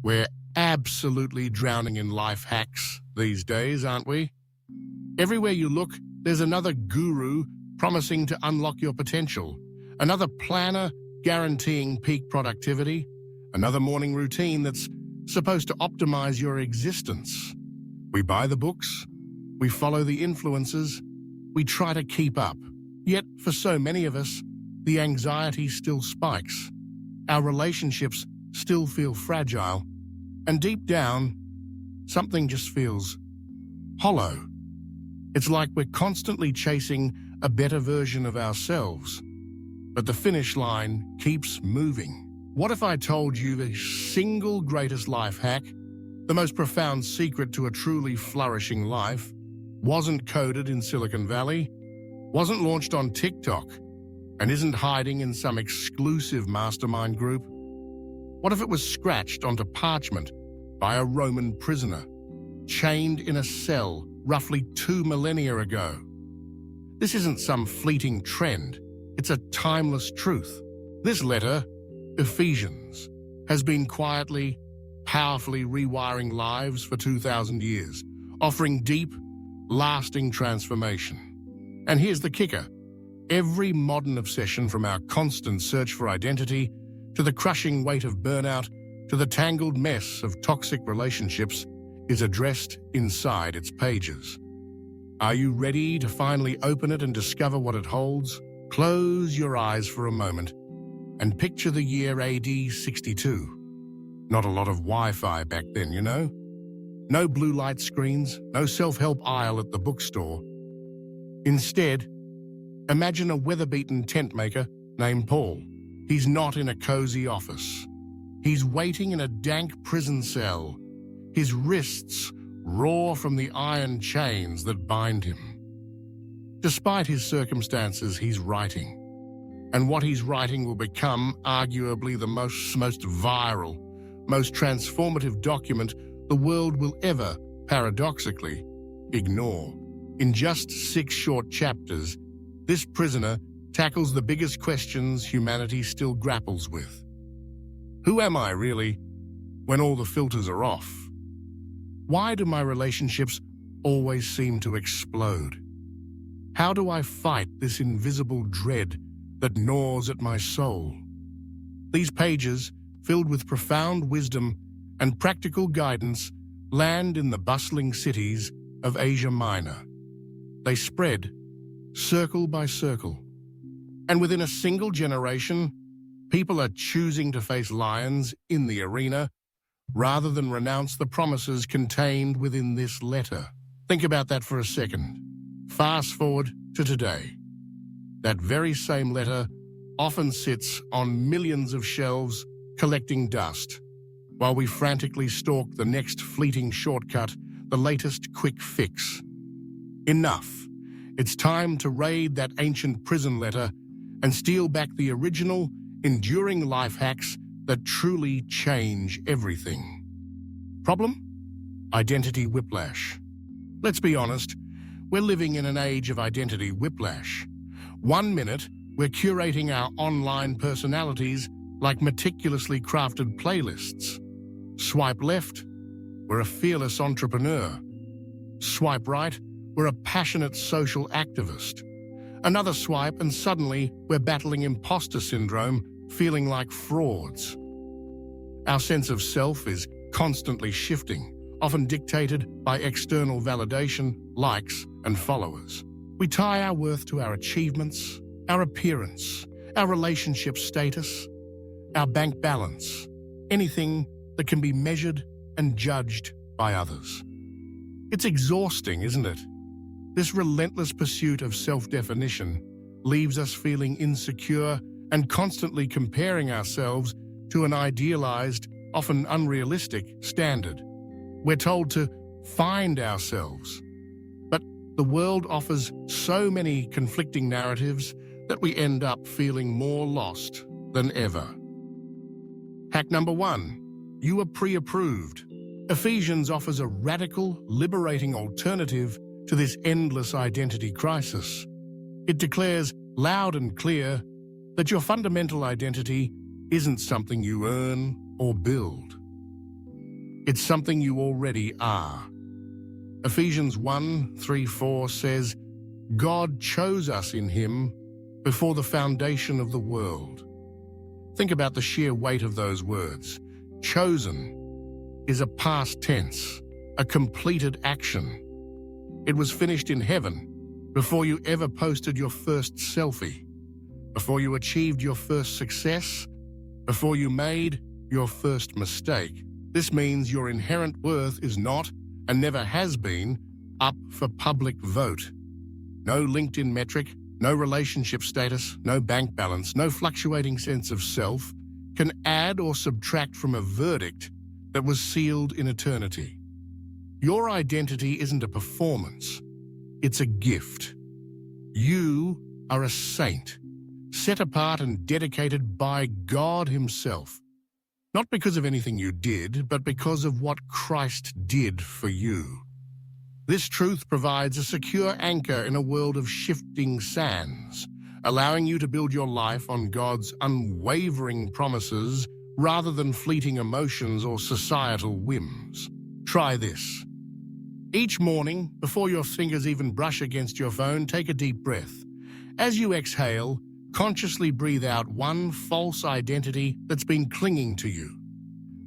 We're absolutely drowning in life hacks these days, aren't we? Everywhere you look, there's another guru promising to unlock your potential, another planner guaranteeing peak productivity, another morning routine that's supposed to optimize your existence. We buy the books, we follow the influencers, we try to keep up. Yet, for so many of us, the anxiety still spikes. Our relationships still feel fragile, and deep down, something just feels hollow. It's like we're constantly chasing a better version of ourselves, but the finish line keeps moving. What if I told you the single greatest life hack, the most profound secret to a truly flourishing life, wasn't coded in Silicon Valley, wasn't launched on TikTok, and isn't hiding in some exclusive mastermind group? What if it was scratched onto parchment by a Roman prisoner, chained in a cell roughly 2 millennia ago? This isn't some fleeting trend, it's a timeless truth. This letter, Ephesians, has been quietly, powerfully rewiring lives for 2,000 years, offering deep, lasting transformation. And here's the kicker. Every modern obsession, from our constant search for identity, to the crushing weight of burnout, to the tangled mess of toxic relationships, is addressed inside its pages. Are you ready to finally open it and discover what it holds? Close your eyes for a moment and picture the year AD 62. Not a lot of Wi-Fi back then, you know? No blue light screens, no self-help aisle at the bookstore. Instead, imagine a weather-beaten tent maker named Paul. He's not in a cozy office. He's waiting in a dank prison cell. His wrists raw from the iron chains that bind him. Despite his circumstances, he's writing. And what he's writing will become arguably the most viral, most transformative document the world will ever, paradoxically, ignore. In just 6 short chapters, this prisoner tackles the biggest questions humanity still grapples with. Who am I, really, when all the filters are off? Why do my relationships always seem to explode? How do I fight this invisible dread that gnaws at my soul? These pages, filled with profound wisdom and practical guidance, land in the bustling cities of Asia Minor. They spread, circle by circle. And within a single generation, people are choosing to face lions in the arena rather than renounce the promises contained within this letter. Think about that for a second. Fast forward to today. That very same letter often sits on millions of shelves collecting dust, while we frantically stalk the next fleeting shortcut, the latest quick fix. Enough. It's time to raid that ancient prison letter and steal back the original, enduring life hacks that truly change everything. Problem? Identity whiplash. Let's be honest, we're living in an age of identity whiplash. 1 minute, we're curating our online personalities like meticulously crafted playlists. Swipe left, we're a fearless entrepreneur. Swipe right, we're a passionate social activist. Another swipe and suddenly we're battling imposter syndrome, feeling like frauds. Our sense of self is constantly shifting, often dictated by external validation, likes, and followers. We tie our worth to our achievements, our appearance, our relationship status, our bank balance, anything that can be measured and judged by others. It's exhausting, isn't it? This relentless pursuit of self-definition leaves us feeling insecure and constantly comparing ourselves to an idealized, often unrealistic standard. We're told to find ourselves, but the world offers so many conflicting narratives that we end up feeling more lost than ever. Hack number 1, you are pre-approved. Ephesians offers a radical, liberating alternative to this endless identity crisis. It declares loud and clear that your fundamental identity isn't something you earn or build. It's something you already are. Ephesians 1:3-4 says, God chose us in him before the foundation of the world. Think about the sheer weight of those words. Chosen is a past tense, a completed action. It was finished in heaven before you ever posted your first selfie, before you achieved your first success, before you made your first mistake. This means your inherent worth is not, and never has been, up for public vote. No LinkedIn metric, no relationship status, no bank balance, no fluctuating sense of self can add or subtract from a verdict that was sealed in eternity. Your identity isn't a performance, it's a gift. You are a saint, set apart and dedicated by God himself. Not because of anything you did, but because of what Christ did for you. This truth provides a secure anchor in a world of shifting sands, allowing you to build your life on God's unwavering promises rather than fleeting emotions or societal whims. Try this. Each morning, before your fingers even brush against your phone, take a deep breath. As you exhale, consciously breathe out one false identity that's been clinging to you.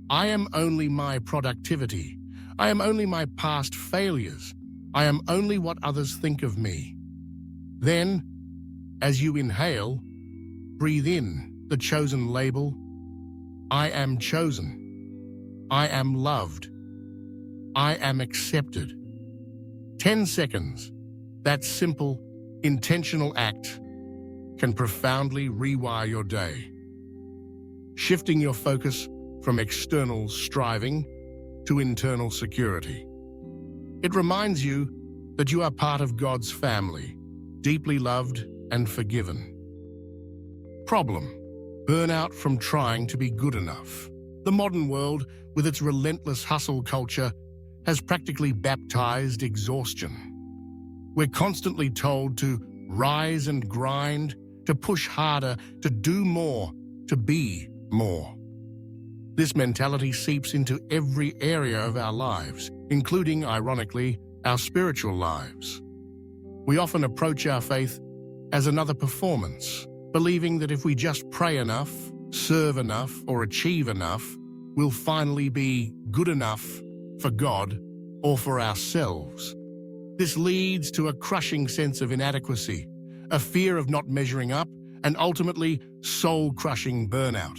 I am only my productivity. I am only my past failures. I am only what others think of me. Then, as you inhale, breathe in the chosen label. I am chosen. I am loved. I am accepted. 10 seconds. That simple, intentional act can profoundly rewire your day, shifting your focus from external striving to internal security. It reminds you that you are part of God's family, deeply loved and forgiven. Problem: burnout from trying to be good enough. The modern world, with its relentless hustle culture, has practically baptized exhaustion. We're constantly told to rise and grind, to push harder, to do more, to be more. This mentality seeps into every area of our lives, including, ironically, our spiritual lives. We often approach our faith as another performance, believing that if we just pray enough, serve enough, or achieve enough, we'll finally be good enough for God or for ourselves. This leads to a crushing sense of inadequacy, a fear of not measuring up, and ultimately soul-crushing burnout.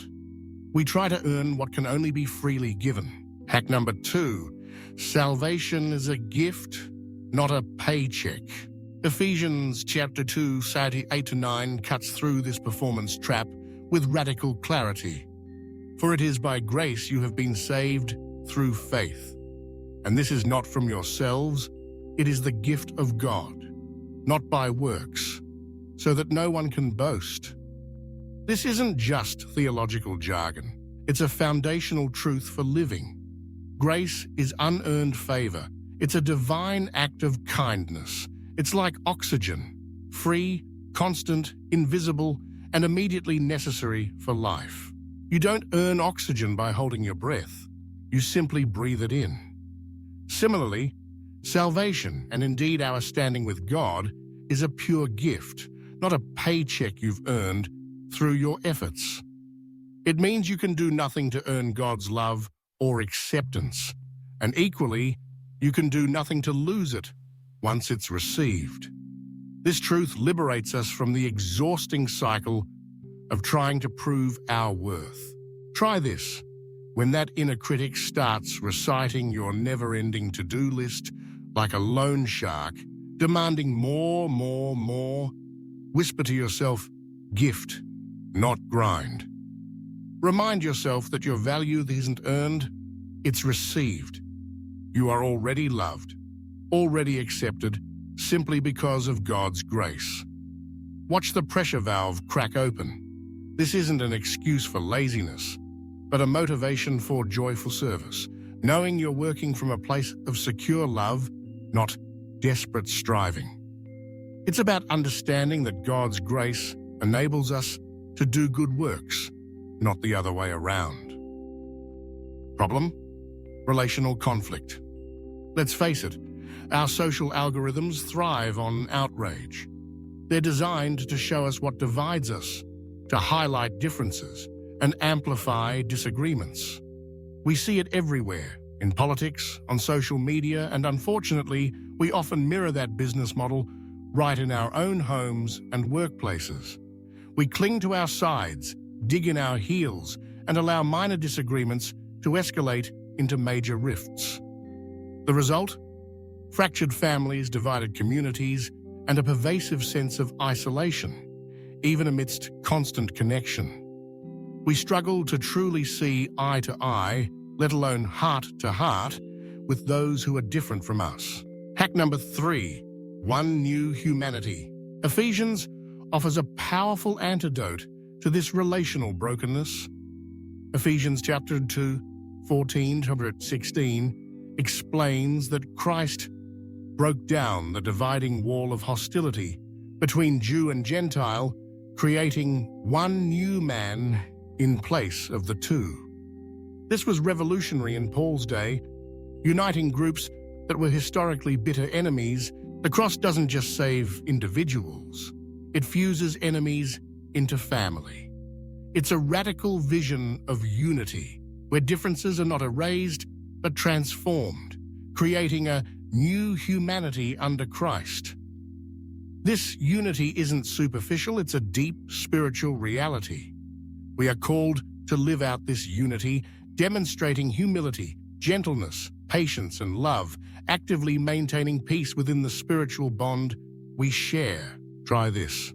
We try to earn what can only be freely given. Hack number 2, salvation is a gift, not a paycheck. Ephesians chapter 2, 8-9 cuts through this performance trap with radical clarity. For it is by grace you have been saved through faith. And this is not from yourselves, it is the gift of God, not by works, so that no one can boast. This isn't just theological jargon. It's a foundational truth for living. Grace is unearned favor. It's a divine act of kindness. It's like oxygen, free, constant, invisible, and immediately necessary for life. You don't earn oxygen by holding your breath. You simply breathe it in. Similarly, salvation, and indeed our standing with God, is a pure gift, not a paycheck you've earned through your efforts. It means you can do nothing to earn God's love or acceptance, and equally, you can do nothing to lose it once it's received. This truth liberates us from the exhausting cycle of trying to prove our worth. Try this. When that inner critic starts reciting your never-ending to-do list like a loan shark, demanding more, whisper to yourself, gift, not grind. Remind yourself that your value isn't earned, it's received. You are already loved, already accepted, simply because of God's grace. Watch the pressure valve crack open. This isn't an excuse for laziness, but a motivation for joyful service, knowing you're working from a place of secure love, not desperate striving. It's about understanding that God's grace enables us to do good works, not the other way around. Problem? relational conflict. Let's face it, our social algorithms thrive on outrage. They're designed to show us what divides us, to highlight differences, and amplify disagreements. We see it everywhere, in politics, on social media, and unfortunately, we often mirror that business model right in our own homes and workplaces. We cling to our sides, dig in our heels, and allow minor disagreements to escalate into major rifts. The result? Fractured families, divided communities, and a pervasive sense of isolation, even amidst constant connection. We struggle to truly see eye to eye, let alone heart to heart, with those who are different from us. Hack number 3, one new humanity. Ephesians offers a powerful antidote to this relational brokenness. Ephesians chapter 2, 14-16 explains that Christ broke down the dividing wall of hostility between Jew and Gentile, creating one new man in place of the two. This was revolutionary in Paul's day, uniting groups that were historically bitter enemies. The cross doesn't just save individuals, it fuses enemies into family. It's a radical vision of unity, where differences are not erased, but transformed, creating a new humanity under Christ. This unity isn't superficial, it's a deep spiritual reality. We are called to live out this unity, demonstrating humility, gentleness, patience, and love, actively maintaining peace within the spiritual bond we share. Try this.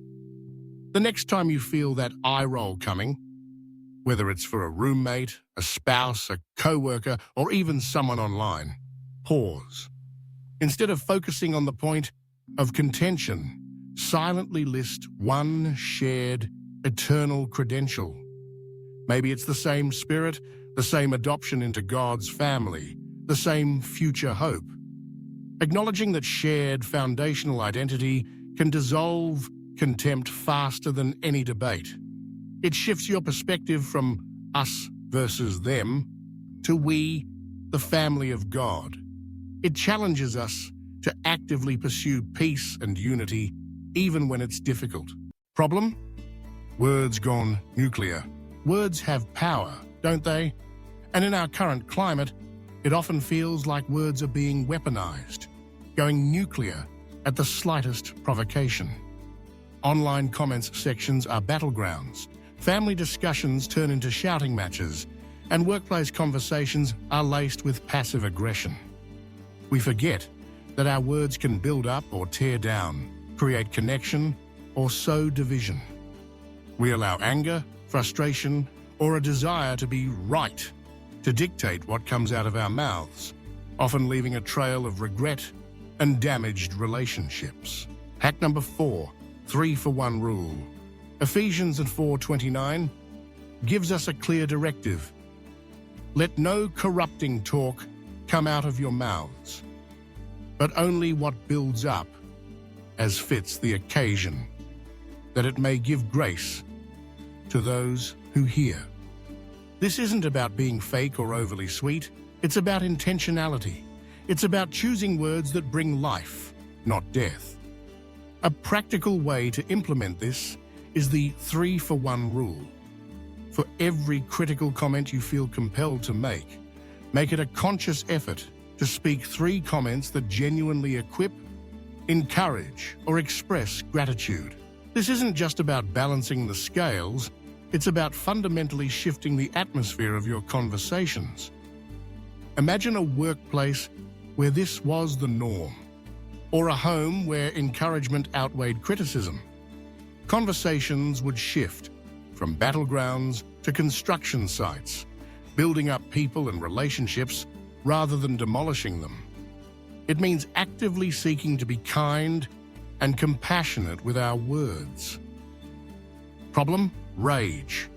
The next time you feel that eye roll coming, whether it's for a roommate, a spouse, a co-worker, or even someone online, pause. Instead of focusing on the point of contention, silently list one shared, eternal credential. Maybe it's the same spirit, the same adoption into God's family, the same future hope. Acknowledging that shared foundational identity can dissolve contempt faster than any debate. It shifts your perspective from us versus them to we, the family of God. It challenges us to actively pursue peace and unity, even when it's difficult. Problem? Words gone nuclear. Words have power, don't they? And in our current climate, it often feels like words are being weaponized, going nuclear at the slightest provocation. Online comments sections are battlegrounds. Family discussions turn into shouting matches, and workplace conversations are laced with passive aggression. We forget that our words can build up or tear down, create connection, or sow division. We allow anger, frustration, or a desire to be right to dictate what comes out of our mouths, often leaving a trail of regret and damaged relationships. Hack number 4, 3-for-1 rule. Ephesians 4:29 gives us a clear directive. Let no corrupting talk come out of your mouths, but only what builds up as fits the occasion, that it may give grace to those who hear. This isn't about being fake or overly sweet. It's about intentionality. It's about choosing words that bring life, not death. A practical way to implement this is the 3-for-1 rule. For every critical comment you feel compelled to make it a conscious effort to speak 3 comments that genuinely equip, encourage, or express gratitude. This isn't just about balancing the scales, it's about fundamentally shifting the atmosphere of your conversations. Imagine a workplace where this was the norm, or a home where encouragement outweighed criticism. Conversations would shift from battlegrounds to construction sites, building up people and relationships rather than demolishing them. It means actively seeking to be kind and compassionate with our words. Problem? Rage.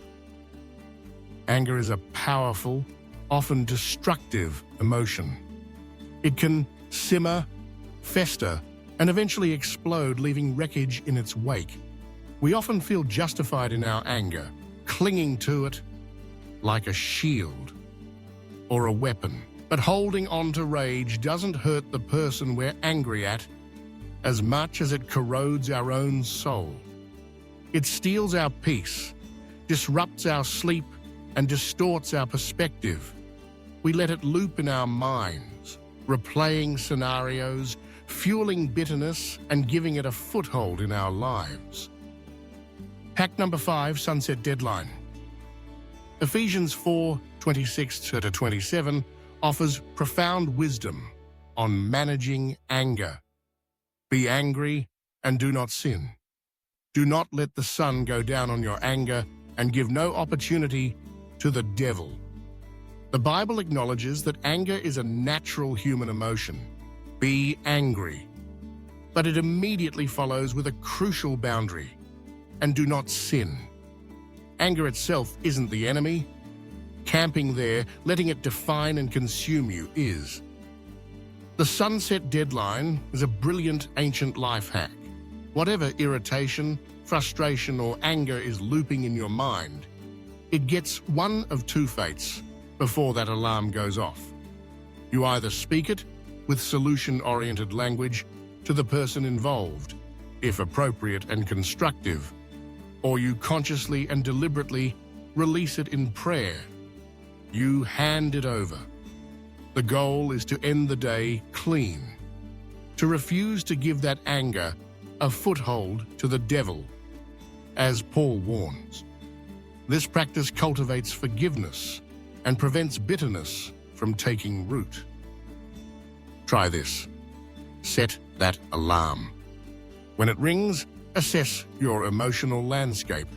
Anger is a powerful, often destructive emotion. It can simmer, fester, and eventually explode, leaving wreckage in its wake. We often feel justified in our anger, clinging to it like a shield or a weapon. But holding on to rage doesn't hurt the person we're angry at as much as it corrodes our own soul. It steals our peace, disrupts our sleep, and distorts our perspective. We let it loop in our minds, replaying scenarios, fueling bitterness, and giving it a foothold in our lives. Hack number 5, Sunset Deadline. Ephesians 4:26-27 offers profound wisdom on managing anger. Be angry and do not sin. Do not let the sun go down on your anger and give no opportunity to the devil. The Bible acknowledges that anger is a natural human emotion. Be angry. But it immediately follows with a crucial boundary. And do not sin. Anger itself isn't the enemy. Camping there, letting it define and consume you is. The sunset deadline is a brilliant ancient life hack. Whatever irritation, frustration, or anger is looping in your mind, it gets one of two fates before that alarm goes off. You either speak it with solution-oriented language to the person involved, if appropriate and constructive, or you consciously and deliberately release it in prayer. You hand it over. The goal is to end the day clean, to refuse to give that anger a foothold to the devil, as Paul warns. This practice cultivates forgiveness and prevents bitterness from taking root. Try this. Set that alarm. When it rings, assess your emotional landscape.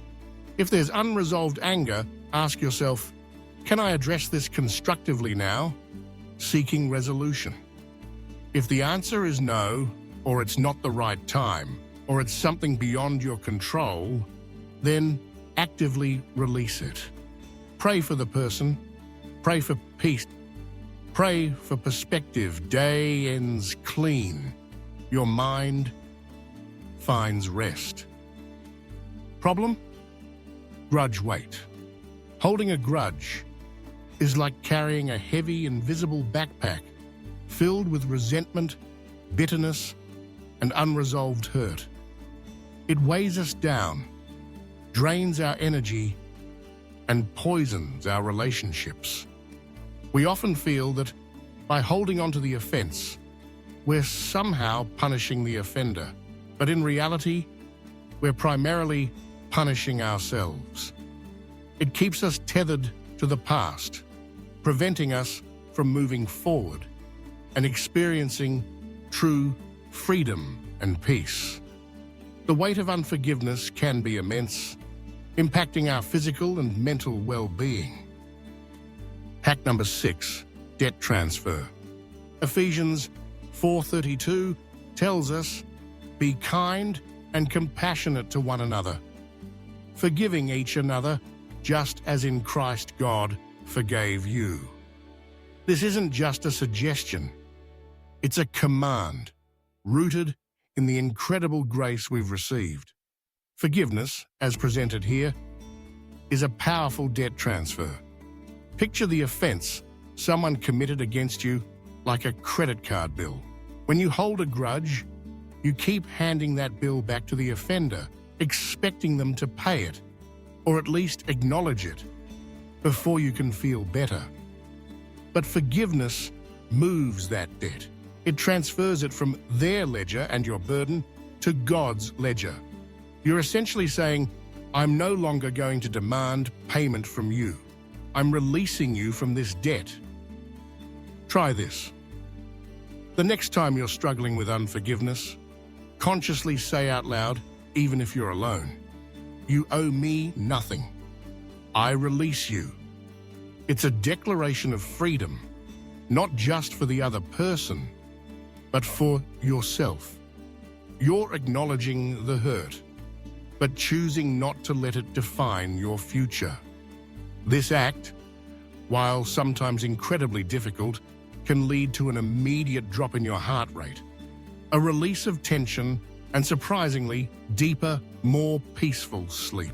If there's unresolved anger, ask yourself, can I address this constructively now? Seeking resolution. If the answer is no, or it's not the right time, or it's something beyond your control, then actively release it. Pray for the person. Pray for peace. Pray for perspective. Day ends clean. Your mind finds rest. Problem? Grudge weight. Holding a grudge is like carrying a heavy, invisible backpack filled with resentment, bitterness, and unresolved hurt. It weighs us down, drains our energy, and poisons our relationships. We often feel that by holding on to the offense, we're somehow punishing the offender, but in reality, we're primarily punishing ourselves. It keeps us tethered to the past, preventing us from moving forward and experiencing true freedom and peace. The weight of unforgiveness can be immense, impacting our physical and mental well-being. Hack number 6, debt transfer. Ephesians 4:32 tells us, be kind and compassionate to one another, forgiving each another just as in Christ God forgave you. This isn't just a suggestion. It's a command, rooted in the incredible grace we've received. Forgiveness, as presented here, is a powerful debt transfer. Picture the offense someone committed against you like a credit card bill. When you hold a grudge, you keep handing that bill back to the offender, expecting them to pay it, or at least acknowledge it, before you can feel better. But forgiveness moves that debt. It transfers it from their ledger and your burden to God's ledger. You're essentially saying, I'm no longer going to demand payment from you. I'm releasing you from this debt. Try this. The next time you're struggling with unforgiveness, consciously say out loud, even if you're alone, you owe me nothing. I release you. It's a declaration of freedom, not just for the other person, but for yourself. You're acknowledging the hurt, but choosing not to let it define your future. This act, while sometimes incredibly difficult, can lead to an immediate drop in your heart rate, a release of tension, and surprisingly, deeper, more peaceful sleep.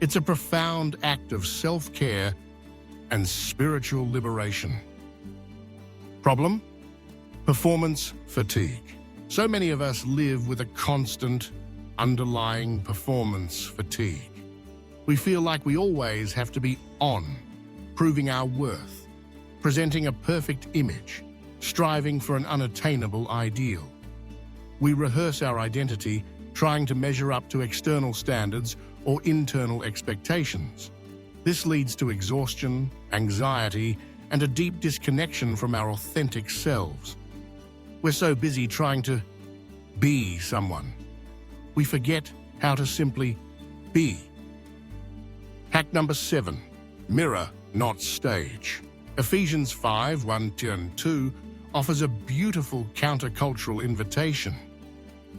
It's a profound act of self-care and spiritual liberation. Problem? Performance fatigue. So many of us live with a constant, underlying performance fatigue. We feel like we always have to be on, proving our worth, presenting a perfect image, striving for an unattainable ideal. We rehearse our identity, trying to measure up to external standards or internal expectations. This leads to exhaustion, anxiety, and a deep disconnection from our authentic selves. We're so busy trying to be someone, we forget how to simply be. Hack number 7, mirror, not stage. Ephesians 5:1-2 offers a beautiful countercultural invitation.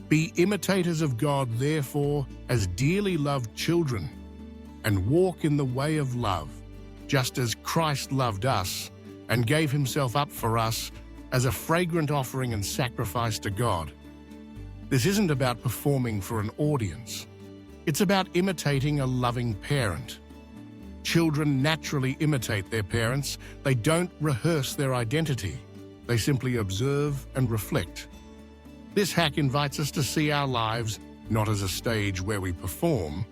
Be imitators of God, therefore, as dearly loved children, and walk in the way of love, just as Christ loved us and gave himself up for us as a fragrant offering and sacrifice to God. This isn't about performing for an audience. It's about imitating a loving parent. Children naturally imitate their parents. They don't rehearse their identity. They simply observe and reflect. This hack invites us to see our lives not as a stage where we perform,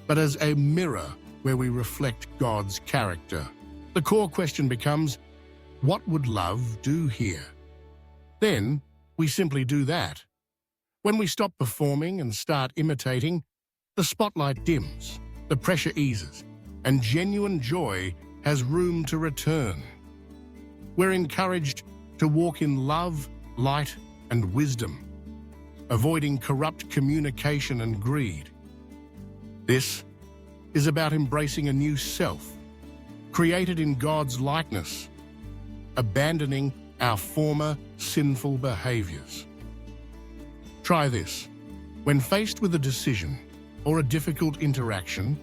but as a mirror where we reflect God's character. The core question becomes, what would love do here? Then we simply do that. When we stop performing and start imitating, the spotlight dims, the pressure eases, and genuine joy has room to return. We're encouraged to walk in love, light, and wisdom, avoiding corrupt communication and greed. This is about embracing a new self, created in God's likeness, abandoning our former sinful behaviors. Try this. When faced with a decision or a difficult interaction,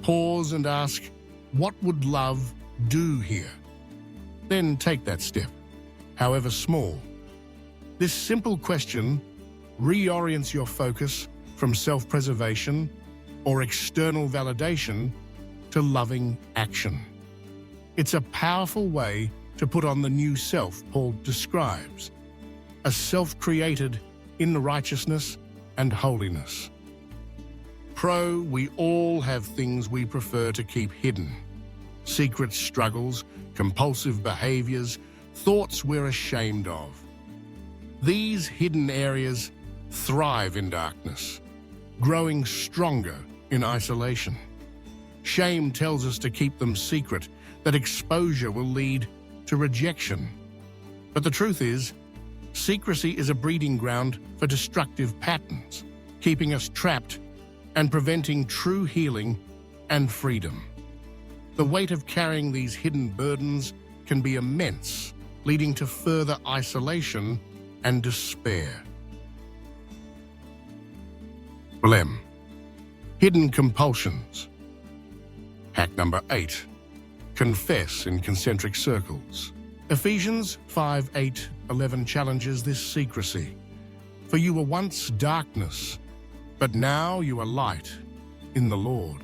pause and ask, what would love do here? Then take that step, however small. This simple question reorients your focus from self-preservation or external validation to loving action. It's a powerful way to put on the new self Paul describes, a self-created in righteousness and holiness. Pro, we all have things we prefer to keep hidden. Secret struggles, compulsive behaviors, thoughts we're ashamed of. These hidden areas thrive in darkness, growing stronger in isolation. Shame tells us to keep them secret, that exposure will lead to rejection. But the truth is, secrecy is a breeding ground for destructive patterns, keeping us trapped and preventing true healing and freedom. The weight of carrying these hidden burdens can be immense, leading to further isolation and despair. Blem. Hidden compulsions. Hack number 8. Confess in concentric circles. Ephesians 5:8-11 challenges this secrecy. For you were once darkness, but now you are light in the Lord.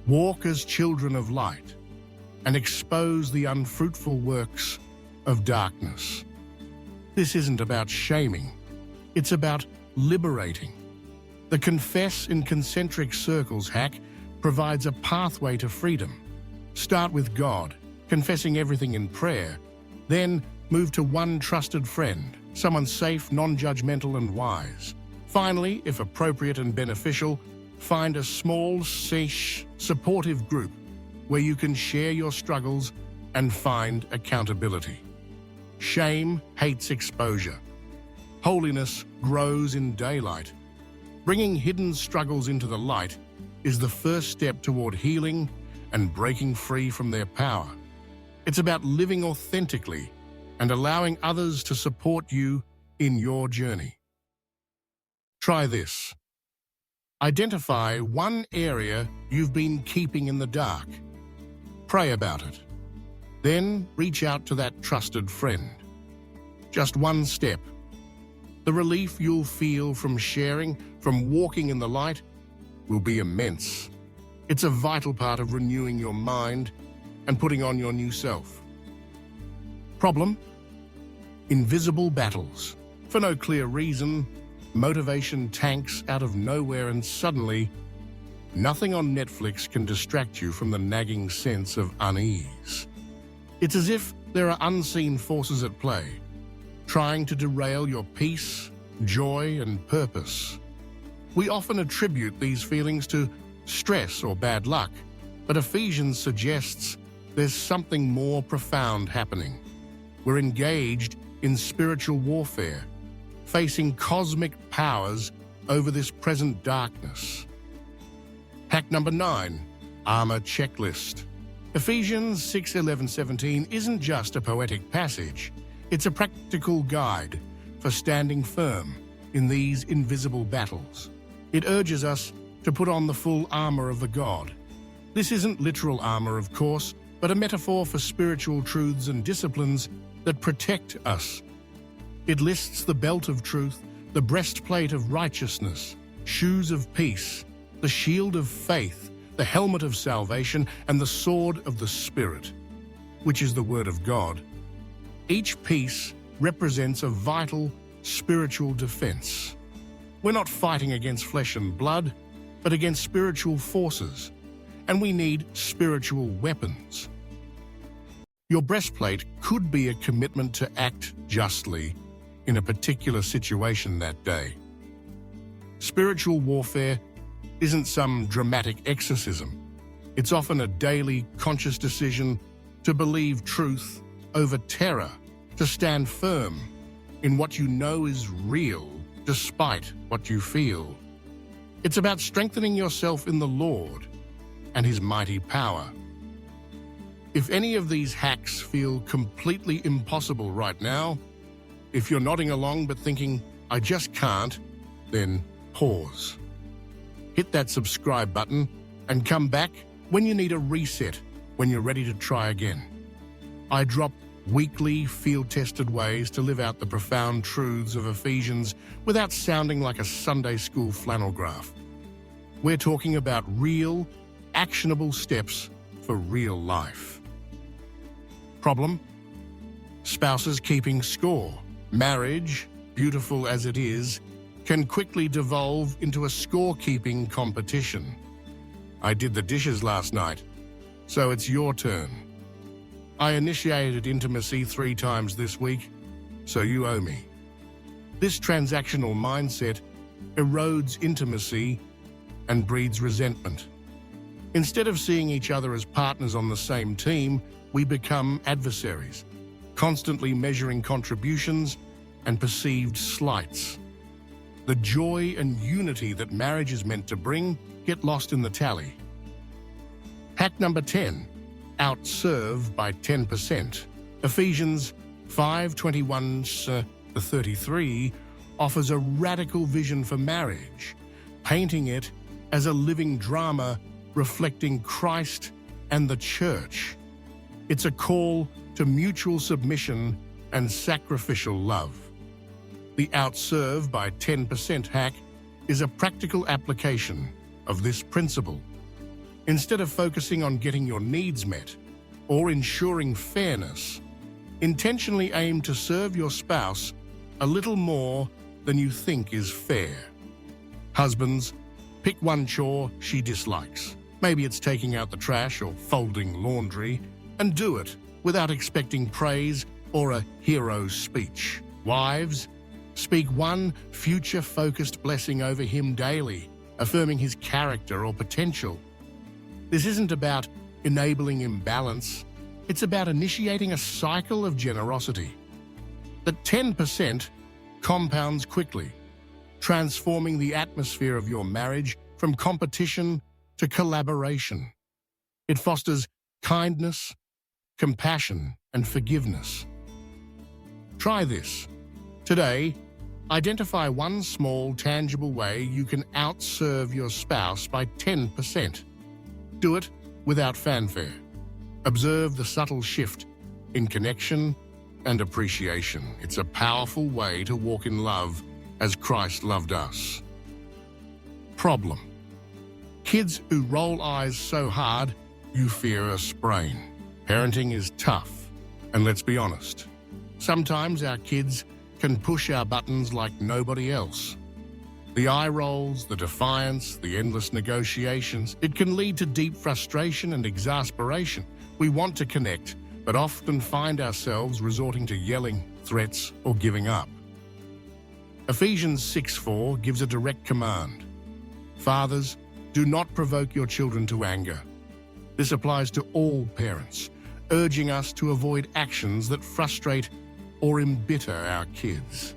Walk as children of light and expose the unfruitful works of darkness. This isn't about shaming, it's about liberating. The Confess in Concentric Circles hack provides a pathway to freedom. Start with God, confessing everything in prayer, then move to one trusted friend, someone safe, non-judgmental, and wise. Finally, if appropriate and beneficial, find a small, safe, supportive group where you can share your struggles and find accountability. Shame hates exposure. Holiness grows in daylight. Bringing hidden struggles into the light is the first step toward healing and breaking free from their power. It's about living authentically and allowing others to support you in your journey. Try this. Identify one area you've been keeping in the dark. Pray about it. Then reach out to that trusted friend. Just one step. The relief you'll feel from sharing, from walking in the light, will be immense. It's a vital part of renewing your mind and putting on your new self. Problem? invisible battles. For no clear reason, motivation tanks out of nowhere and suddenly, nothing on Netflix can distract you from the nagging sense of unease. It's as if there are unseen forces at play, trying to derail your peace, joy, and purpose. We often attribute these feelings to stress or bad luck, but Ephesians suggests there's something more profound happening. We're engaged in spiritual warfare, facing cosmic powers over this present darkness. Hack number 9, Armor Checklist. Ephesians 6:11-17 isn't just a poetic passage. It's a practical guide for standing firm in these invisible battles. It urges us to put on the full armor of the God. This isn't literal armor, of course, but a metaphor for spiritual truths and disciplines that protect us. It lists the belt of truth, the breastplate of righteousness, shoes of peace, the shield of faith, the helmet of salvation, and the sword of the Spirit, which is the Word of God. Each piece represents a vital spiritual defense. We're not fighting against flesh and blood, but against spiritual forces, and we need spiritual weapons. Your breastplate could be a commitment to act justly in a particular situation that day. Spiritual warfare isn't some dramatic exorcism. It's often a daily, conscious decision to believe truth over terror, to stand firm in what you know is real, despite what you feel. It's about strengthening yourself in the Lord and His mighty power. If any of these hacks feel completely impossible right now, if you're nodding along but thinking, I just can't, then pause. Hit that subscribe button and come back when you need a reset, when you're ready to try again. I drop weekly, field-tested ways to live out the profound truths of Ephesians without sounding like a Sunday school flannel graph. We're talking about real, actionable steps for real life. Problem? Spouses keeping score. Marriage, beautiful as it is, can quickly devolve into a scorekeeping competition. I did the dishes last night, so it's your turn. I initiated intimacy 3 times this week, so you owe me. This transactional mindset erodes intimacy and breeds resentment. Instead of seeing each other as partners on the same team, we become adversaries, constantly measuring contributions and perceived slights. The joy and unity that marriage is meant to bring get lost in the tally. Hack number 10, outserve by 10%. Ephesians 5:21-33 offers a radical vision for marriage, painting it as a living drama reflecting Christ and the church. It's a call to mutual submission and sacrificial love. The outserve by 10% hack is a practical application of this principle. Instead of focusing on getting your needs met or ensuring fairness, intentionally aim to serve your spouse a little more than you think is fair. Husbands, pick one chore she dislikes. Maybe it's taking out the trash or folding laundry, and do it without expecting praise or a hero's speech. Wives, speak one future-focused blessing over him daily, affirming his character or potential. This isn't about enabling imbalance. It's about initiating a cycle of generosity. The 10% compounds quickly, transforming the atmosphere of your marriage from competition to collaboration. It fosters kindness, compassion, and forgiveness. Try this. Today, identify one small, tangible way you can outserve your spouse by 10%. Do it without fanfare. Observe the subtle shift in connection and appreciation. It's a powerful way to walk in love as Christ loved us. Problem. Kids who roll eyes so hard, you fear a sprain. Parenting is tough, and let's be honest, Sometimes our kids can push our buttons like nobody else. The eye rolls, the defiance, the endless negotiations, it can lead to deep frustration and exasperation. We want to connect, but often find ourselves resorting to yelling, threats, or giving up. Ephesians 6:4 gives a direct command. Fathers, do not provoke your children to anger. This applies to all parents, urging us to avoid actions that frustrate or embitter our kids.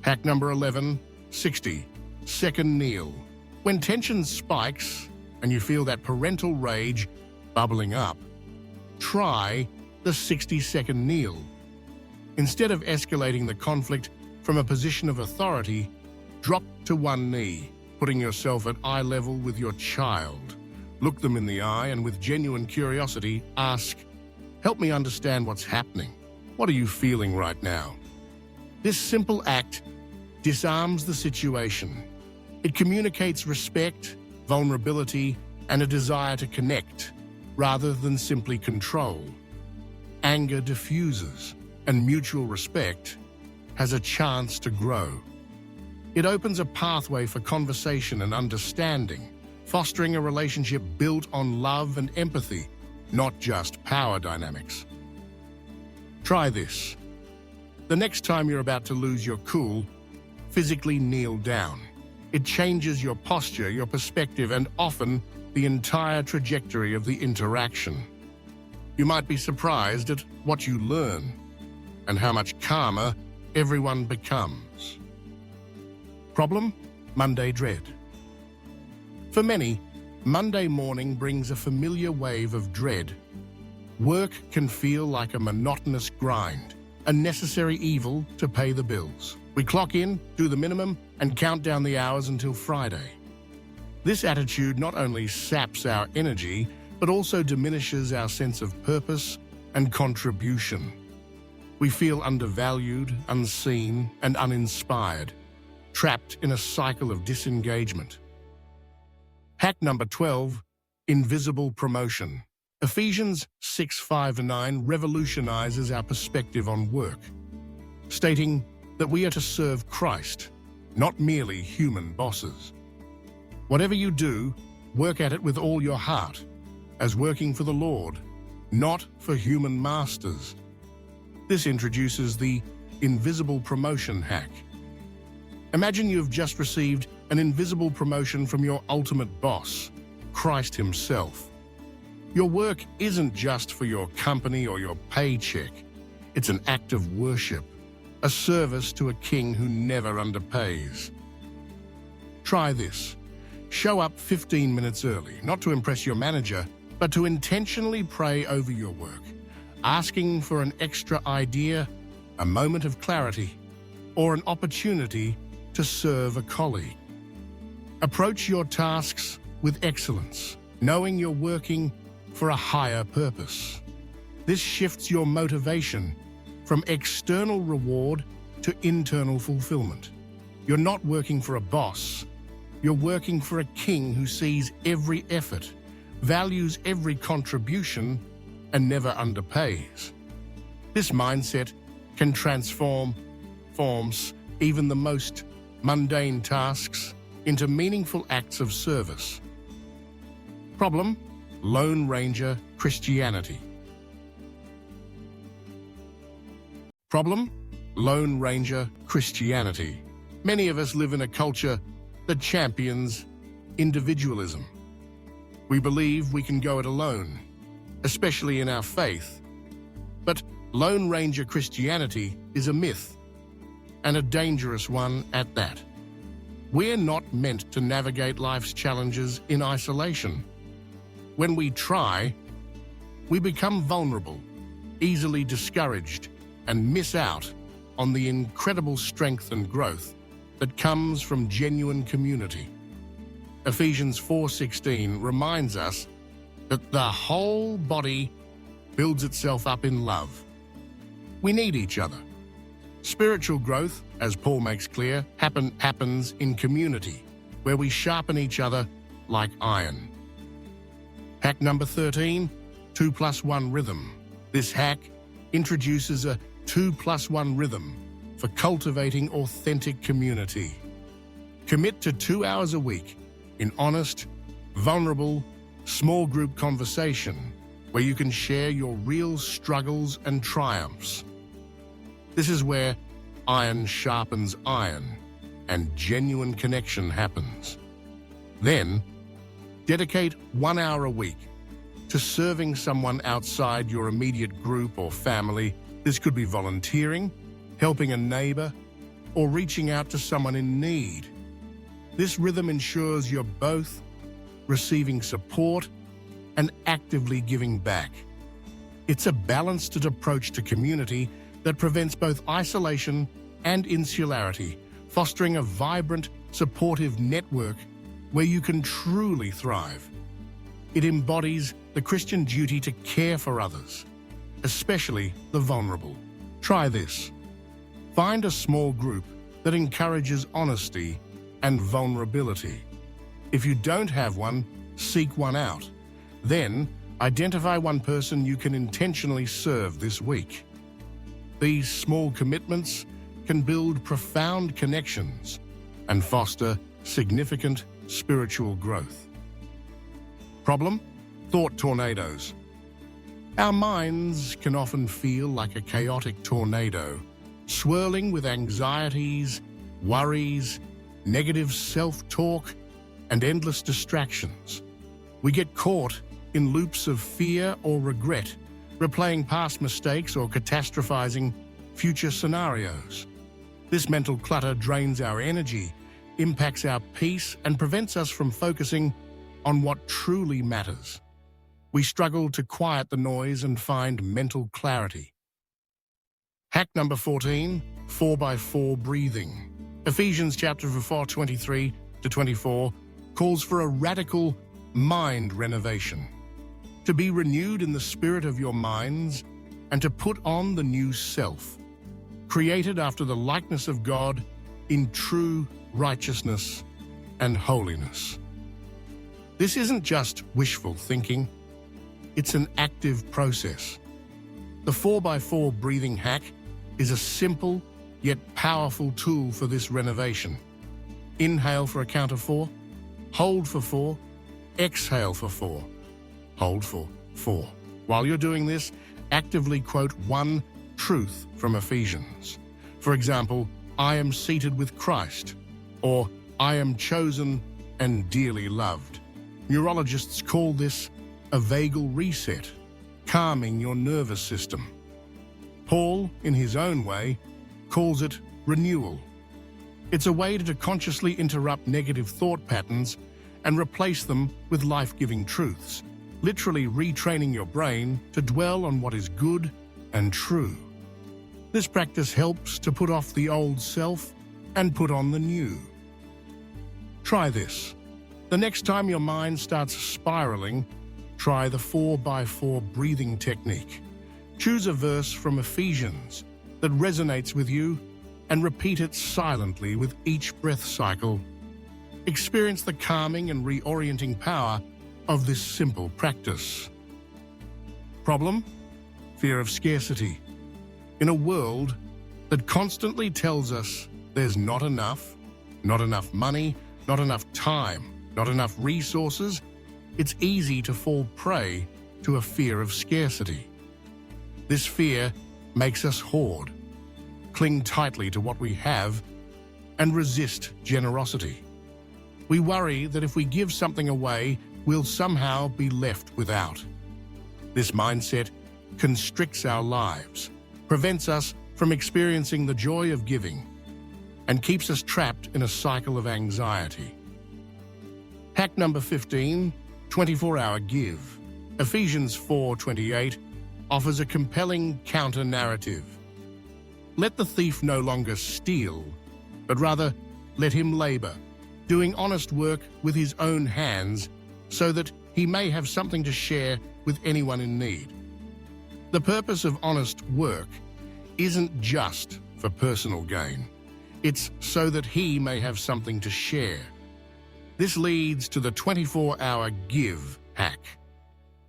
Hack number 11, 60. Second kneel. When tension spikes and you feel that parental rage bubbling up, try the 60-second kneel. Instead of escalating the conflict from a position of authority, drop to one knee, putting yourself at eye level with your child. Look them in the eye and with genuine curiosity, ask, "Help me understand what's happening. What are you feeling right now?" This simple act disarms the situation. It communicates respect, vulnerability, and a desire to connect, rather than simply control. Anger diffuses, and mutual respect has a chance to grow. It opens a pathway for conversation and understanding, fostering a relationship built on love and empathy, not just power dynamics. Try this. The next time you're about to lose your cool, physically kneel down. It changes your posture, your perspective, and often the entire trajectory of the interaction. You might be surprised at what you learn and how much calmer everyone becomes. Problem? Monday dread. For many, Monday morning brings a familiar wave of dread. Work can feel like a monotonous grind, a necessary evil to pay the bills. We clock in, do the minimum, and count down the hours until Friday. This attitude not only saps our energy, but also diminishes our sense of purpose and contribution. We feel undervalued, unseen, and uninspired, trapped in a cycle of disengagement. Hack number 12, invisible promotion. Ephesians 6:5-9 revolutionizes our perspective on work, stating that we are to serve Christ, not merely human bosses. Whatever you do, work at it with all your heart, as working for the Lord, not for human masters. This introduces the invisible promotion hack. Imagine you've just received an invisible promotion from your ultimate boss, Christ himself. Your work isn't just for your company or your paycheck. It's an act of worship, a service to a king who never underpays. Try this. Show up 15 minutes early, not to impress your manager, but to intentionally pray over your work, asking for an extra idea, a moment of clarity, or an opportunity to serve a colleague. Approach your tasks with excellence, knowing you're working for a higher purpose. This shifts your motivation from external reward to internal fulfillment. You're not working for a boss. You're working for a king who sees every effort, values every contribution, and never underpays. This mindset can transform even the most mundane tasks into meaningful acts of service. Problem: Lone Ranger Christianity. Problem: Lone Ranger Christianity. Many of us live in a culture that champions individualism. We believe we can go it alone, especially in our faith. But Lone Ranger Christianity is a myth, and a dangerous one at that. We're not meant to navigate life's challenges in isolation. When we try, we become vulnerable, easily discouraged, and miss out on the incredible strength and growth that comes from genuine community. Ephesians 4:16 reminds us that the whole body builds itself up in love. We need each other. Spiritual growth, as Paul makes clear, happens in community, where we sharpen each other like iron. Hack number 13, 2+1 rhythm. This hack introduces a 2+1 rhythm for cultivating authentic community. Commit to 2 hours a week in honest, vulnerable, small group conversation where you can share your real struggles and triumphs. This is where iron sharpens iron and genuine connection happens. Then, dedicate 1 hour a week to serving someone outside your immediate group or family. This could be volunteering, helping a neighbor, or reaching out to someone in need. This rhythm ensures you're both receiving support and actively giving back. It's a balanced approach to community that prevents both isolation and insularity, fostering a vibrant, supportive network where you can truly thrive. It embodies the Christian duty to care for others, especially the vulnerable. Try this. Find a small group that encourages honesty and vulnerability. If you don't have one, seek one out. Then, identify one person you can intentionally serve this week. These small commitments can build profound connections and foster significant spiritual growth. Problem? Thought tornadoes. Our minds can often feel like a chaotic tornado, swirling with anxieties, worries, negative self-talk, and endless distractions. We get caught in loops of fear or regret, replaying past mistakes or catastrophizing future scenarios. This mental clutter drains our energy, impacts our peace, and prevents us from focusing on what truly matters. We struggle to quiet the noise and find mental clarity. Hack number 14, 4x4 breathing. Ephesians chapter 4, 23-24 calls for a radical mind renovation. To be renewed in the spirit of your minds and to put on the new self, created after the likeness of God in true righteousness and holiness. This isn't just wishful thinking, it's an active process. The 4x4 breathing hack is a simple yet powerful tool for this renovation. Inhale for a count of 4, hold for 4, exhale for 4, hold for 4. While you're doing this, actively quote one truth from Ephesians. For example, I am seated with Christ, or I am chosen and dearly loved. Neurologists call this a vagal reset, calming your nervous system. Paul, in his own way, calls it renewal. It's a way to consciously interrupt negative thought patterns and replace them with life-giving truths, literally retraining your brain to dwell on what is good and true. This practice helps to put off the old self and put on the new. Try this. The next time your mind starts spiraling, try the 4x4 breathing technique. Choose a verse from Ephesians that resonates with you and repeat it silently with each breath cycle. Experience the calming and reorienting power of this simple practice. Problem? Fear of scarcity. In a world that constantly tells us there's not enough money, not enough time, not enough resources, it's easy to fall prey to a fear of scarcity. This fear makes us hoard, cling tightly to what we have, and resist generosity. We worry that if we give something away, we'll somehow be left without. This mindset constricts our lives, prevents us from experiencing the joy of giving, and keeps us trapped in a cycle of anxiety. Hack number 15, 24-hour give. Ephesians 4:28 offers a compelling counter-narrative. Let the thief no longer steal, but rather let him labor, doing honest work with his own hands so that he may have something to share with anyone in need. The purpose of honest work isn't just for personal gain. It's so that he may have something to share. This leads to the 24-hour give hack.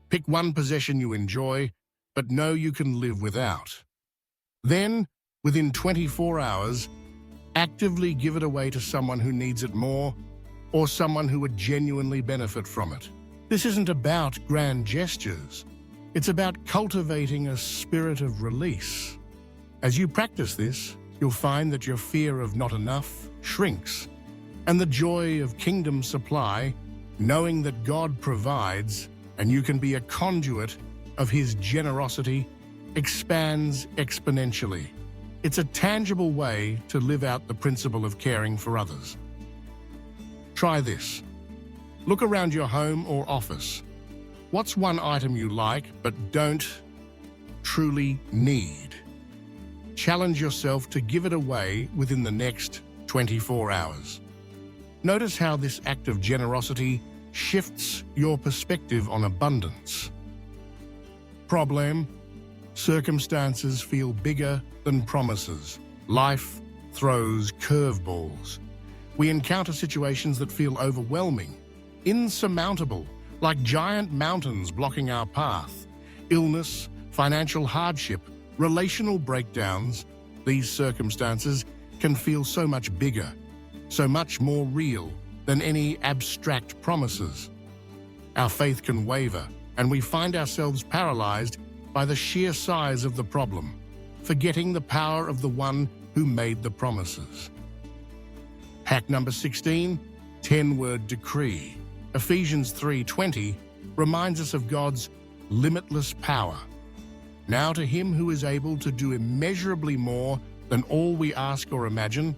Pick one possession you enjoy, but know you can live without. Then, within 24 hours, actively give it away to someone who needs it more or someone who would genuinely benefit from it. This isn't about grand gestures. It's about cultivating a spirit of release. As you practice this, you'll find that your fear of not enough shrinks, and the joy of kingdom supply, knowing that God provides and you can be a conduit of His generosity, expands exponentially. It's a tangible way to live out the principle of caring for others. Try this. Look around your home or office. What's one item you like but don't truly need? Challenge yourself to give it away within the next 24 hours. Notice how this act of generosity shifts your perspective on abundance. Problem: circumstances feel bigger than promises. Life throws curveballs. We encounter situations that feel overwhelming, insurmountable, like giant mountains blocking our path. Illness, financial hardship, relational breakdowns. These circumstances can feel so much bigger, so much more real than any abstract promises. Our faith can waver, and we find ourselves paralyzed by the sheer size of the problem, forgetting the power of the one who made the promises. Hack number 16, 10-word decree. Ephesians 3:20 reminds us of God's limitless power. Now to Him who is able to do immeasurably more than all we ask or imagine,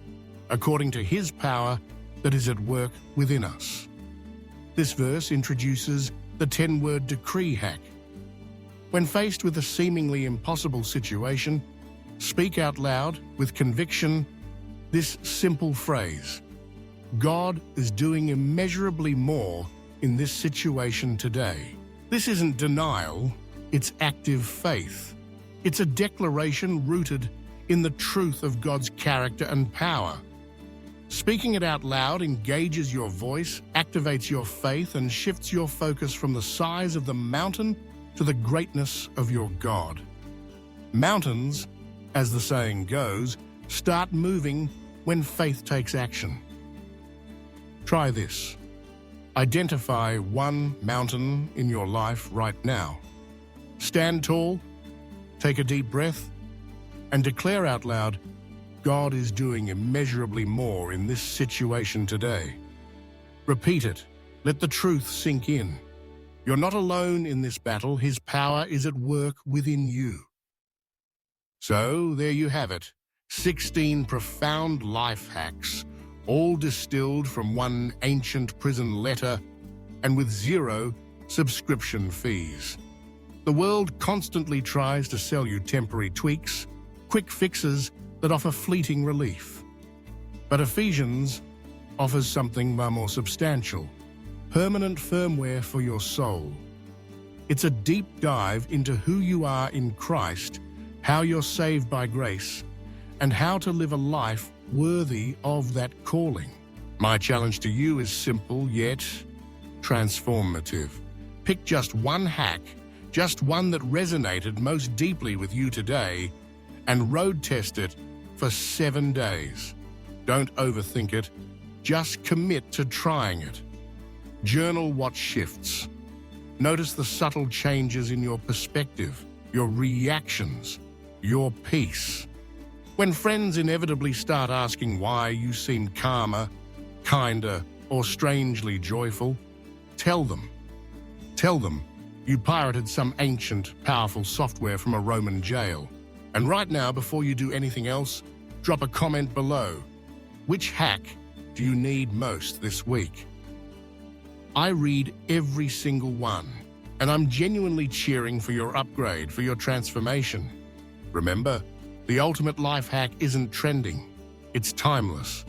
according to His power that is at work within us. This verse introduces the 10-word decree hack. When faced with a seemingly impossible situation, speak out loud with conviction this simple phrase: God is doing immeasurably more in this situation today. This isn't denial, it's active faith. It's a declaration rooted in the truth of God's character and power. Speaking it out loud engages your voice, activates your faith, and shifts your focus from the size of the mountain to the greatness of your God. Mountains, as the saying goes, start moving when faith takes action. Try this. Identify one mountain in your life right now. Stand tall, take a deep breath, and declare out loud, God is doing immeasurably more in this situation today. Repeat it. Let the truth sink in. You're not alone in this battle. His power is at work within you. So, there you have it. 16 profound life hacks, all distilled from one ancient prison letter and with 0 subscription fees. The world constantly tries to sell you temporary tweaks, quick fixes that offer fleeting relief. But Ephesians offers something far more substantial: permanent firmware for your soul. It's a deep dive into who you are in Christ, how you're saved by grace, and how to live a life worthy of that calling. My challenge to you is simple yet transformative. Pick just one hack, just one that resonated most deeply with you today, and road test it for 7 days. Don't overthink it, just commit to trying it. Journal what shifts. Notice the subtle changes in your perspective, your reactions, your peace. When friends inevitably start asking why you seem calmer, kinder, or strangely joyful, tell them you pirated some ancient, powerful software from a Roman jail. And right now, before you do anything else, drop a comment below. Which hack do you need most this week? I read every single one, and I'm genuinely cheering for your upgrade, for your transformation. Remember, the ultimate life hack isn't trending, it's timeless.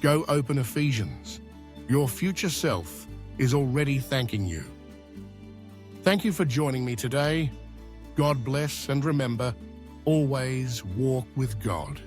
Go open Ephesians. Your future self is already thanking you. Thank you for joining me today. God bless, and remember, always walk with God.